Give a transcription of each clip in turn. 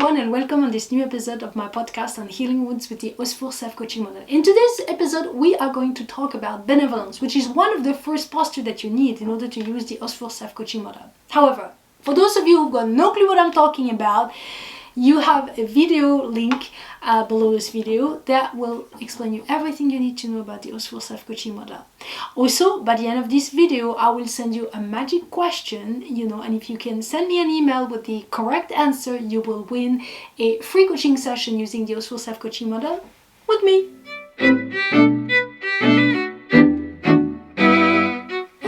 everyone, and welcome on this new episode of my podcast on healing wounds with the Osfour Self Coaching Model. In today's episode, we are going to talk about benevolence, which is one of the first postures that you need in order to use the Osfour Self Coaching Model. However, for those of you who've got no clue what I'm talking about, you have a video link below this video that will explain you everything you need to know about the Osfour Self Coaching Model. Also, by the end of this video, I will send you a magic question, and if you can send me an email with the correct answer, you will win a free coaching session using the Osfour Self Coaching Model with me.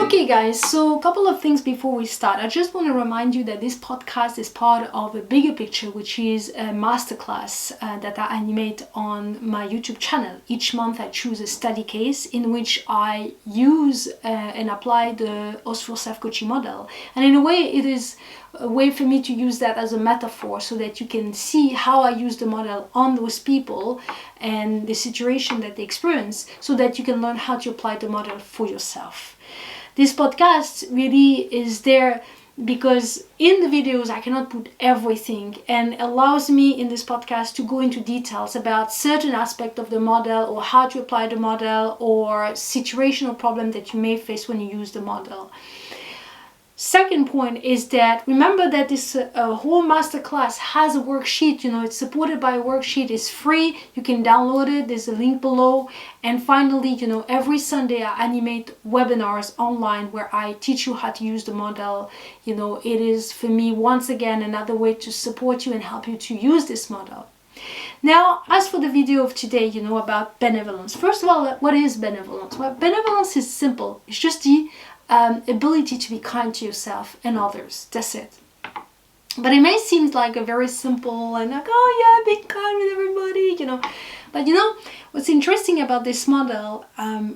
Okay guys, so a couple of things before we start. I just want to remind you that this podcast is part of a bigger picture, which is a masterclass that I animate on my YouTube channel. Each month I choose a study case in which I use and apply the Osfour Self Coaching Model. And in a way, it is a way for me to use that as a metaphor so that you can see how I use the model on those people and the situation that they experience, so that you can learn how to apply the model for yourself. This podcast really is there because in the videos I cannot put everything, and allows me in this podcast to go into details about certain aspects of the model or how to apply the model or situational problem that you may face when you use the model. Second point is that remember that this whole masterclass has a worksheet. It's supported by a worksheet. It's free. You can download it. There's a link below. And finally, every Sunday I animate webinars online where I teach you how to use the model. It is for me once again another way to support you and help you to use this model. Now, as for the video of today, about benevolence. First of all, what is benevolence? Well, benevolence is simple. It's just the ability to be kind to yourself and others. That's it. But it may seem like a very simple and like, oh yeah, be kind with everybody, But what's interesting about this model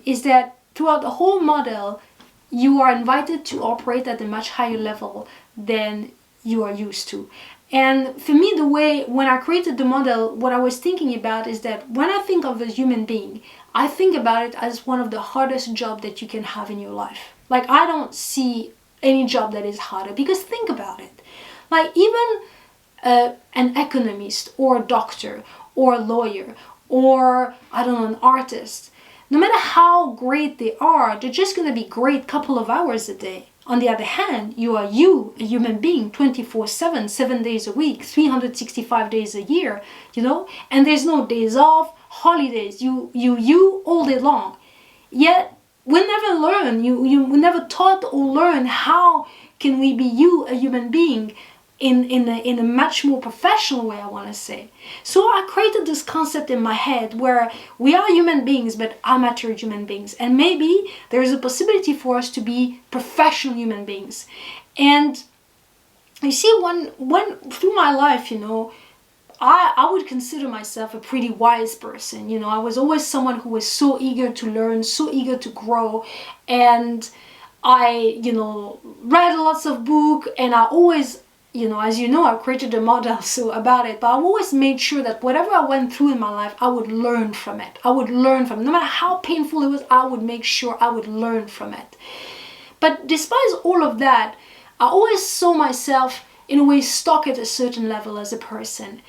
is that throughout the whole model, you are invited to operate at a much higher level than you are used to. And for me, the way when I created the model, what I was thinking about is that when I think of a human being, I think about it as one of the hardest jobs that you can have in your life. Like, I don't see any job that is harder, because think about it. Like, even an economist or a doctor or a lawyer or, an artist, no matter how great they are, they're just going to be great a couple of hours a day. On the other hand, you are a human being, 24/7, 7 days a week, 365 days a year, and there's no days off, holidays, you all day long. Yet, we never learn, we never taught or learn how can we be a human being in a much more professional way, I want to say. So I created this concept in my head where we are human beings, but amateur human beings. And maybe there is a possibility for us to be professional human beings. And you see, when through my life, I would consider myself a pretty wise person. I was always someone who was so eager to learn, so eager to grow. And I, read lots of books, and I always, as I created a model about it, but I always made sure that whatever I went through in my life, I would learn from it. No matter how painful it was, I would make sure I would learn from it. But despite all of that, I always saw myself in a way stuck at a certain level as a person.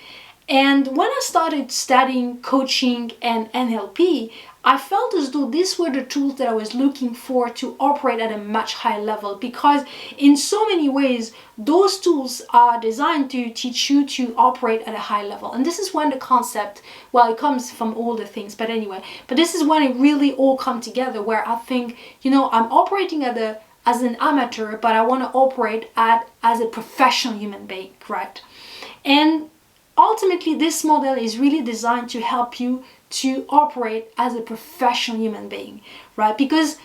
And when I started studying coaching and NLP, I felt as though these were the tools that I was looking for to operate at a much higher level, because in so many ways, those tools are designed to teach you to operate at a high level. And this is when the concept, it comes from all the things, but anyway, but this is when it really all come together, where I think, I'm operating as an amateur, but I want to operate as a professional human being, right? And ultimately, this model is really designed to help you to operate as a professional human being, right? Because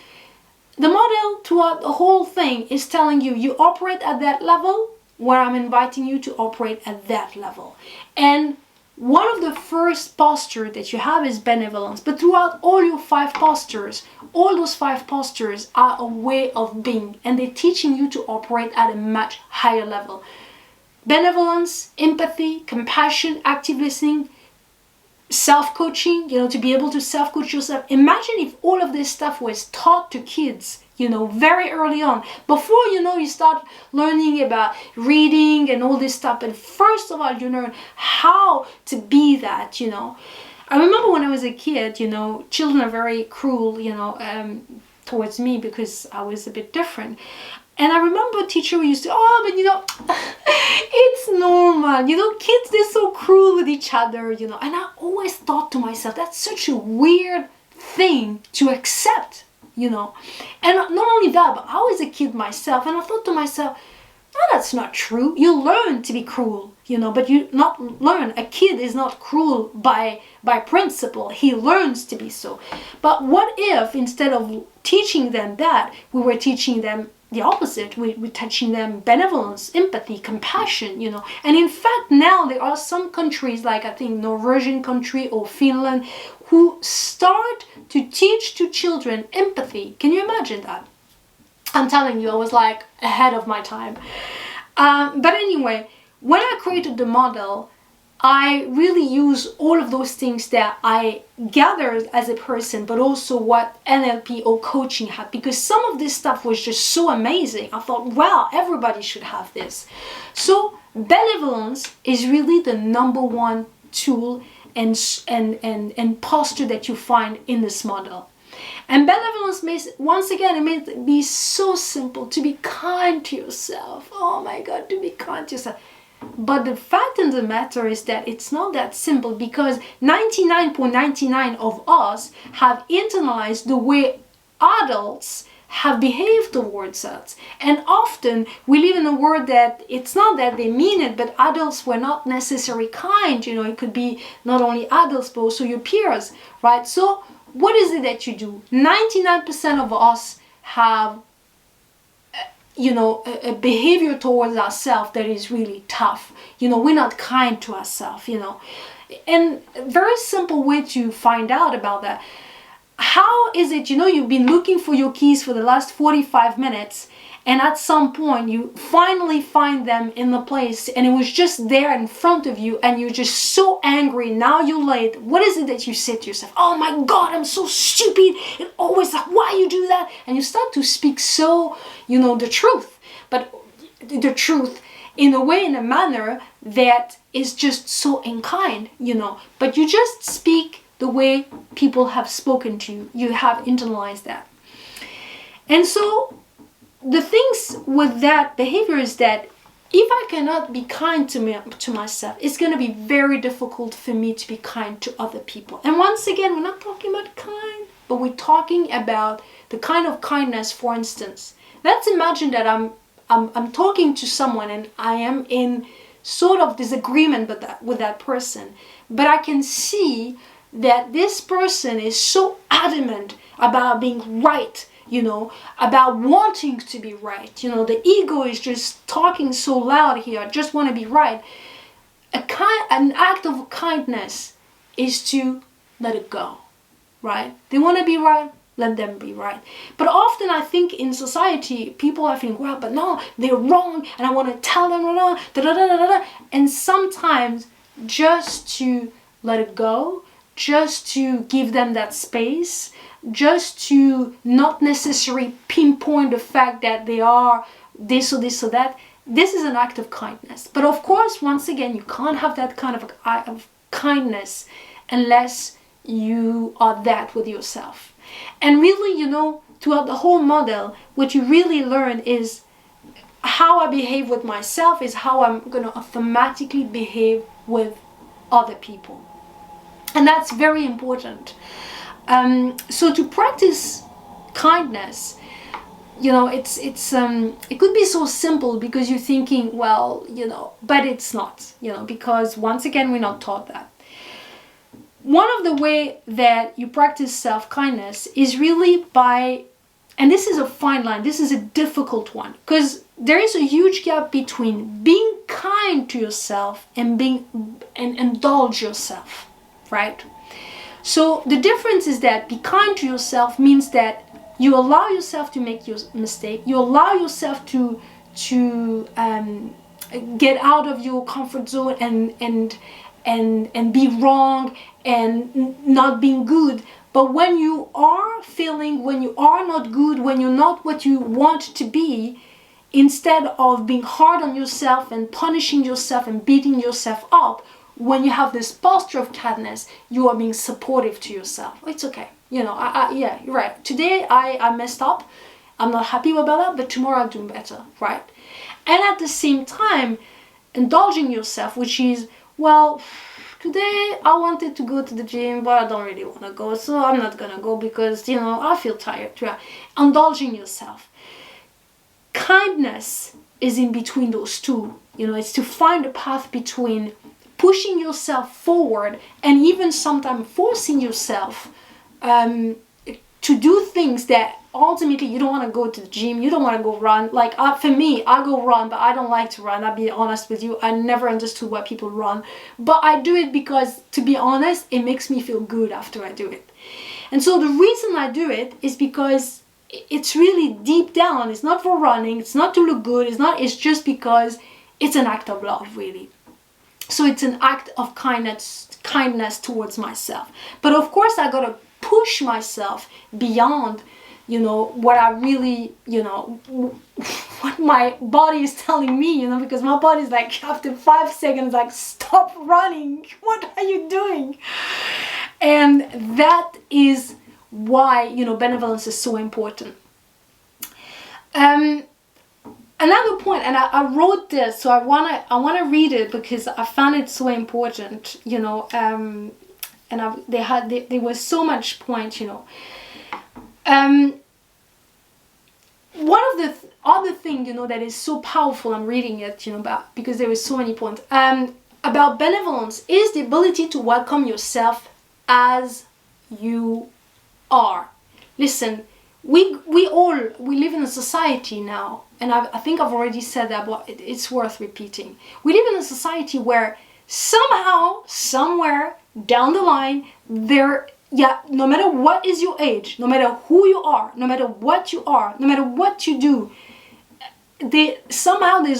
the model throughout the whole thing is telling you operate at that level, where I'm inviting you to operate at that level. And one of the first postures that you have is benevolence. But throughout all your 5 postures, all those 5 postures are a way of being, and they're teaching you to operate at a much higher level. Benevolence, empathy, compassion, active listening, self-coaching, to be able to self-coach yourself. Imagine if all of this stuff was taught to kids, very early on. Before, you start learning about reading and all this stuff. But first of all, you learn how to be that, I remember when I was a kid, children are very cruel, towards me because I was a bit different. And I remember a teacher who used to, but it's normal, kids, they're so cruel with each other, and I always thought to myself, that's such a weird thing to accept, and not only that, but I was a kid myself, and I thought to myself, no, that's not true. You learn to be cruel, but you not learn. A kid is not cruel by principle. He learns to be so. But what if instead of teaching them that, we were teaching them the opposite? We're teaching them benevolence, empathy, compassion, And in fact, now there are some countries, like I think Norwegian country or Finland, who start to teach to children empathy. Can you imagine that? I'm telling you, I was like ahead of my time. But anyway, when I created the model, I really use all of those things that I gathered as a person, but also what NLP or coaching had, because some of this stuff was just so amazing. I thought, wow, everybody should have this. So benevolence is really the number one tool and posture that you find in this model. And benevolence it may be so simple to be kind to yourself. Oh my God, to be kind to yourself. But the fact of the matter is that it's not that simple, because 99.99% of us have internalized the way adults have behaved towards us. And often we live in a world that it's not that they mean it, but adults were not necessarily kind. It could be not only adults, but also your peers, right? So what is it that you do? 99% of us have, a behavior towards ourselves that is really tough. We're not kind to ourselves, And a very simple way to find out about that. How is it, you've been looking for your keys for the last 45 minutes, and at some point you finally find them in the place, and it was just there in front of you, and you're just so angry. Now you're late. What is it that you say to yourself? Oh my God, I'm so stupid. It always like, why you do that? And you start to speak the truth, but the truth in a way, in a manner that is just so unkind, but you just speak the way people have spoken to you. You have internalized that. And so the things with that behavior is that if I cannot be kind to myself, it's going to be very difficult for me to be kind to other people. And once again, we're not talking about kind, but we're talking about the kind of kindness. For instance, let's imagine that I'm talking to someone and I am in sort of disagreement with that person, but I can see that this person is so adamant about being right, about wanting to be right. The ego is just talking so loud here. I just want to be right. An act of kindness is to let it go, right? They want to be right, let them be right. But often I think in society, people are feeling, well, but no, they're wrong, and I want to tell them, and sometimes just to let it go, just to give them that space, just to not necessarily pinpoint the fact that they are this or this or that, this is an act of kindness. But of course, once again, you can't have that kind of kindness unless you are that with yourself. And really, throughout the whole model, what you really learn is how I behave with myself is how I'm going to automatically behave with other people. And that's very important. So to practice kindness, it could be so simple because you're thinking, well, but it's not, because once again, we're not taught that. One of the way that you practice self-kindness is really by, and this is a fine line, this is a difficult one, because there is a huge gap between being kind to yourself and indulge yourself, right? So the difference is that be kind to yourself means that you allow yourself to make your mistake, you allow yourself to get out of your comfort zone and be wrong and not being good, But when you are failing, when you are not good, when you're not what you want to be, instead of being hard on yourself and punishing yourself and beating yourself up, when you have this posture of kindness, you are being supportive to yourself. It's okay. Yeah, you're right. Today I messed up. I'm not happy about that, but tomorrow I'll do better, right? And at the same time, indulging yourself, which is, well, today I wanted to go to the gym, but I don't really want to go, so I'm not going to go because, I feel tired. Yeah. Indulging yourself. Kindness is in between those two. It's to find a path between pushing yourself forward and even sometimes forcing yourself to do things that ultimately you don't want to go to the gym, you don't want to go run. Like for me, I go run, but I don't like to run. I'll be honest with you. I never understood why people run, but I do it because, to be honest, it makes me feel good after I do it. And so the reason I do it is because it's really deep down. It's not for running. It's not to look good. It's just because it's an act of love, really. So it's an act of kindness towards myself. But of course, I got to push myself beyond, what I really, what my body is telling me, because my body is like, after 5 seconds, like, stop running. What are you doing? And that is why, benevolence is so important. Another point, and I wrote this, so I wanna read it because I found it so important, and there was so much point, one of the other thing, that is so powerful, I'm reading it, about, because there is so many points, about benevolence is the ability to welcome yourself as you are. Listen, we live in a society now, and I think I've already said that, but it's worth repeating. We live in a society where somehow, somewhere down the line, no matter what is your age, no matter who you are, no matter what you are, no matter what you do, there's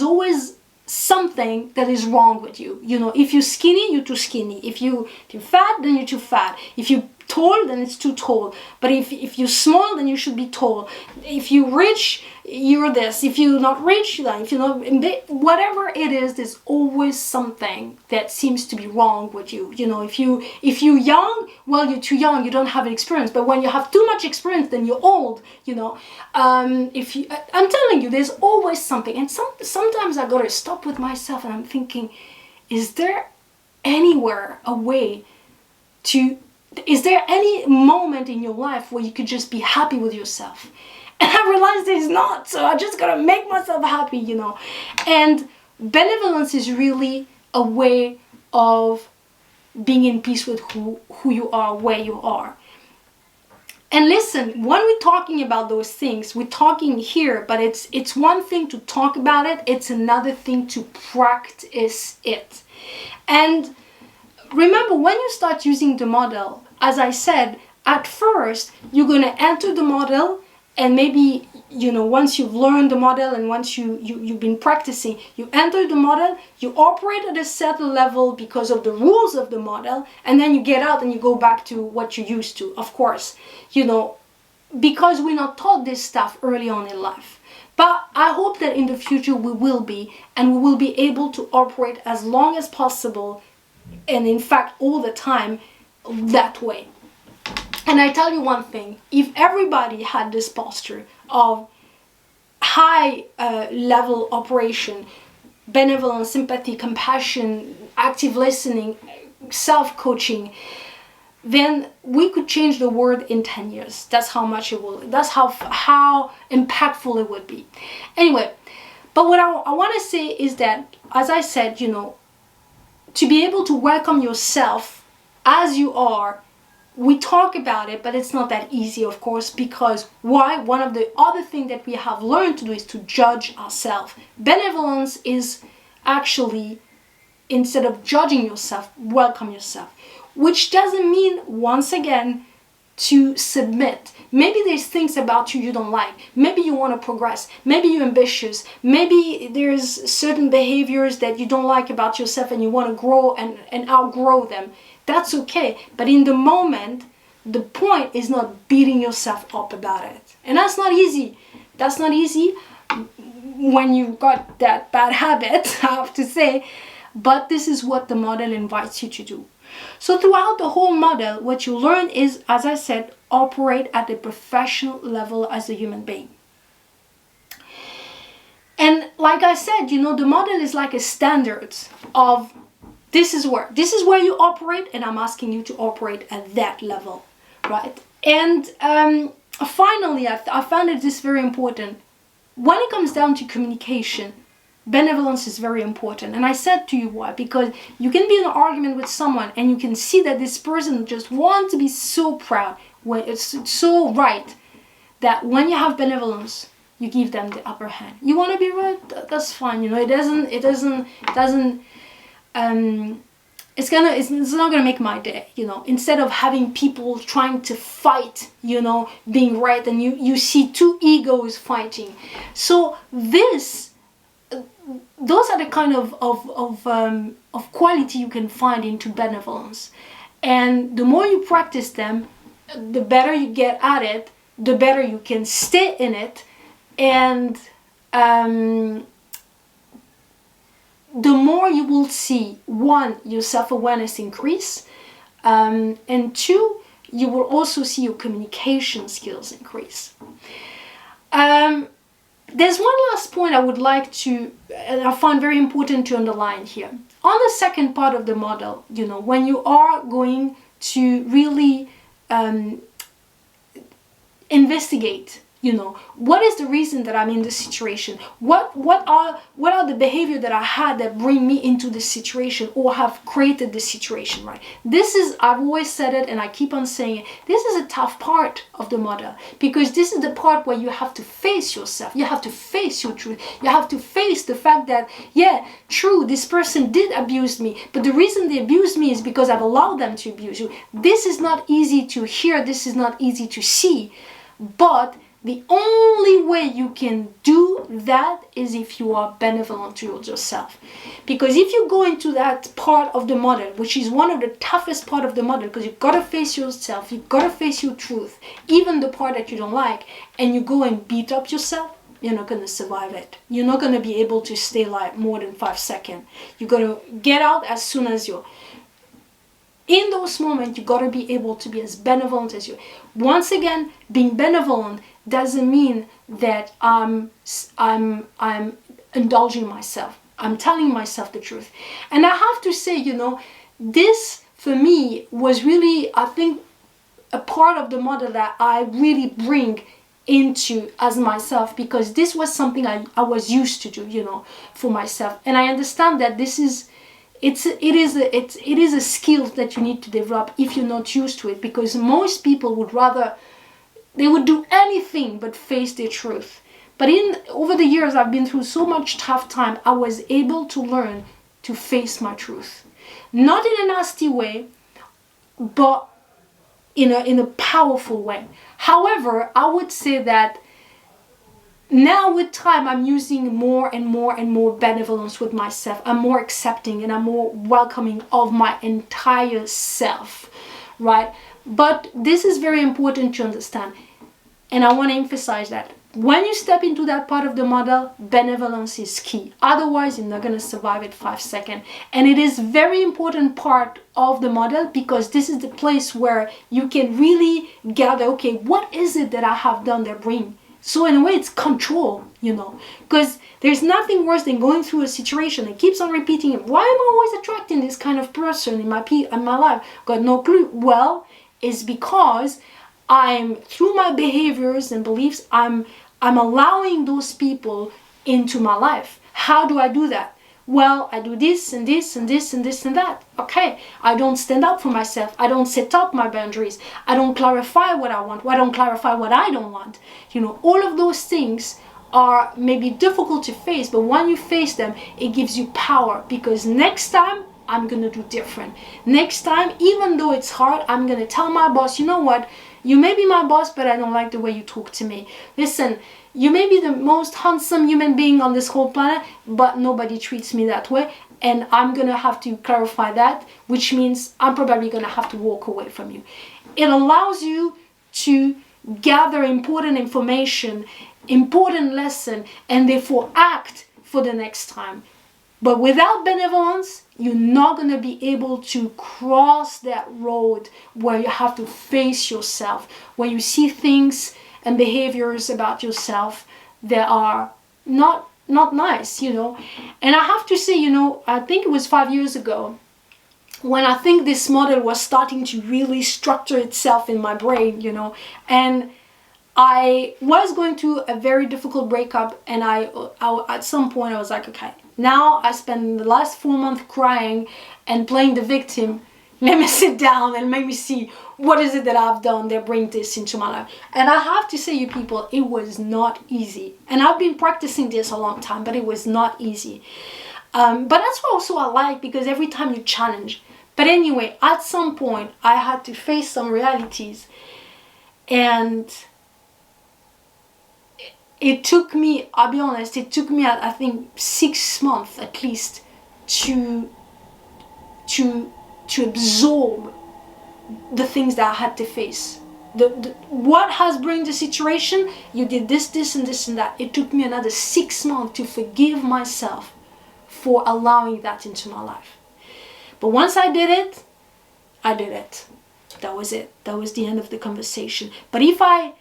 always something that is wrong with you. If you're skinny, you're too skinny. If you're fat, then you're too fat. If you're tall, then it's too tall. But if you're small, then you should be tall. If you're rich, you're this. If you're not rich, then if you're not, whatever it is, there's always something that seems to be wrong with you. If you're young, well, you're too young. You don't have an experience. But when you have too much experience, then you're old. I'm telling you, there's always something. And sometimes I gotta stop with myself, and I'm thinking, is there anywhere a way to? Is there any moment in your life where you could just be happy with yourself? And I realized there's not, so I just gotta make myself happy, And benevolence is really a way of being in peace with who you are, where you are. And listen, when we're talking about those things, we're talking here, but it's one thing to talk about it, it's another thing to practice it. And remember, when you start using the model, as I said, at first, you're going to enter the model, and maybe, once you've learned the model and once you've been practicing, you enter the model, you operate at a certain level because of the rules of the model, and then you get out and you go back to what you used to, of course, because we're not taught this stuff early on in life. But I hope that in the future we will be, and we will be able to operate as long as possible, and in fact all the time, that way. And I tell you one thing, if everybody had this posture of high level operation, benevolence, sympathy, compassion, active listening, self-coaching, then we could change the world in 10 years. That's how much it will, that's how impactful it would be. Anyway, but what I want to say is that, as I said, to be able to welcome yourself as you are, we talk about it, but it's not that easy, of course, because why? One of the other things that we have learned to do is to judge ourselves. Benevolence is actually, instead of judging yourself, welcome yourself, which doesn't mean, once again, to submit. Maybe there's things about you don't like. Maybe you want to progress. Maybe you're ambitious. Maybe there's certain behaviors that you don't like about yourself and you want to grow and outgrow them. That's okay. But in the moment, the point is not beating yourself up about it. And that's not easy. That's not easy when you've got that bad habit, I have to say. But this is what the model invites you to do. So throughout the whole model, what you learn is, as I said, operate at a professional level as a human being. And like I said, the model is like a standard of this is where you operate, and I'm asking you to operate at that level, right? And finally, I found this very important. When it comes down to communication, benevolence is very important. And I said to you why, because you can be in an argument with someone and you can see that this person just wants to be so proud, when it's so right, that when you have benevolence, you give them the upper hand. You want to be right? That's fine. It's not gonna make my day. Instead of having people trying to fight, being right, and you see two egos fighting. So those are the kind of quality you can find into benevolence, and the more you practice them, the better you get at it, the better you can stay in it, and the more you will see, one, your self-awareness increase, and two, you will also see your communication skills increase. There's one last point I would like to, and I find very important to underline here. On the second part of the model, when you are going to really investigate, what is the reason that I'm in this situation? What are the behavior that I had that bring me into this situation or have created this situation, right? I've always said it and I keep on saying it, this is a tough part of the model, because this is the part where you have to face yourself, you have to face your truth, you have to face the fact that, yeah, true, this person did abuse me, but the reason they abused me is because I've allowed them to abuse you. This is not easy to hear, this is not easy to see, but the only way you can do that is if you are benevolent towards yourself. Because if you go into that part of the model, which is one of the toughest part of the model, because you've got to face yourself, you've got to face your truth, even the part that you don't like, and you go and beat up yourself, you're not going to survive it. You're not going to be able to stay alive more than 5 seconds. You're going to get out as soon as you're in those moments. You got to be able to be as benevolent as you. Once again, being benevolent doesn't mean that I'm indulging myself. I'm telling myself the truth. And I have to say, this for me was really, I think, a part of the model that I really bring into as myself, because this was something I was used to do, for myself. And I understand that it is a skill that you need to develop if you're not used to it, because most people they would do anything but face their truth. But over the years, I've been through so much tough time, I was able to learn to face my truth. Not in a nasty way, but in a powerful way. However, I would say that now with time, I'm using more and more and more benevolence with myself. I'm more accepting and I'm more welcoming of my entire self, right? But this is very important to understand. And I want to emphasize that when you step into that part of the model, benevolence is key. Otherwise, you're not going to survive it 5 seconds. And it is very important part of the model, because this is the place where you can really gather, okay, what is it that I have done that bring? So in a way, it's control, because there's nothing worse than going through a situation that keeps on repeating it. Why am I always attracting this kind of person in my life? Got no clue. Well, it's because through my behaviors and beliefs, I'm allowing those people into my life. How do I do that? Well, I do this and this and this and this and that. Okay, I don't stand up for myself. I don't set up my boundaries. I don't clarify what I want. I don't clarify what I don't want. All of those things are maybe difficult to face, but when you face them, it gives you power, because next time, I'm going to do different. Next time, even though it's hard, I'm going to tell my boss, you know what? You may be my boss, but I don't like the way you talk to me. Listen, you may be the most handsome human being on this whole planet, but nobody treats me that way. And I'm going to have to clarify that, which means I'm probably going to have to walk away from you. it allows you to gather important information, important lesson, and therefore act for the next time. But without benevolence, you're not going to be able to cross that road where you have to face yourself, where you see things and behaviors about yourself that are not nice, you know. And I have to say, you know, I think it was 5 years ago when I think this model was starting to really structure itself in my brain, you know, and I was going through a very difficult breakup, and I at some point I was like, okay, now I spent the last 4 months crying and playing the victim. Let me sit down and let me see what is it that I've done that bring this into my life. And I have to say, you people, it was not easy. And I've been practicing this a long time, but it was not easy. But that's what also I like, because every time you challenge. But anyway, at some point I had to face some realities, and it took me, I'll be honest, it took me, I think, 6 months at least to absorb the things that I had to face. What has bring the situation? You did this, and this, and that. It took me another 6 months to forgive myself for allowing that into my life. But once I did it, I did it. That was it. That was the end of the conversation. But if I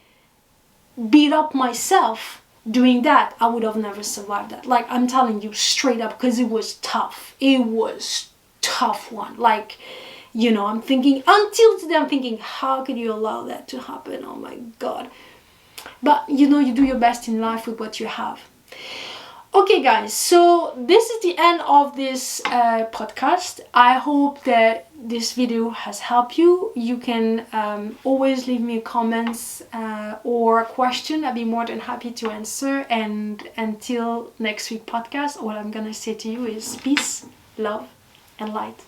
beat up myself doing that, I would have never survived that. Like, I'm telling you straight up, because it was tough. It was tough one. Like, you know, I'm thinking, until today I'm thinking, how could you allow that to happen? Oh my God. But you know, you do your best in life with what you have. Okay guys, so this is the end of this podcast. I hope that this video has helped you. You can always leave me comments or a question. I'd be more than happy to answer. And until next week podcast, all I'm gonna say to you is peace, love, and light.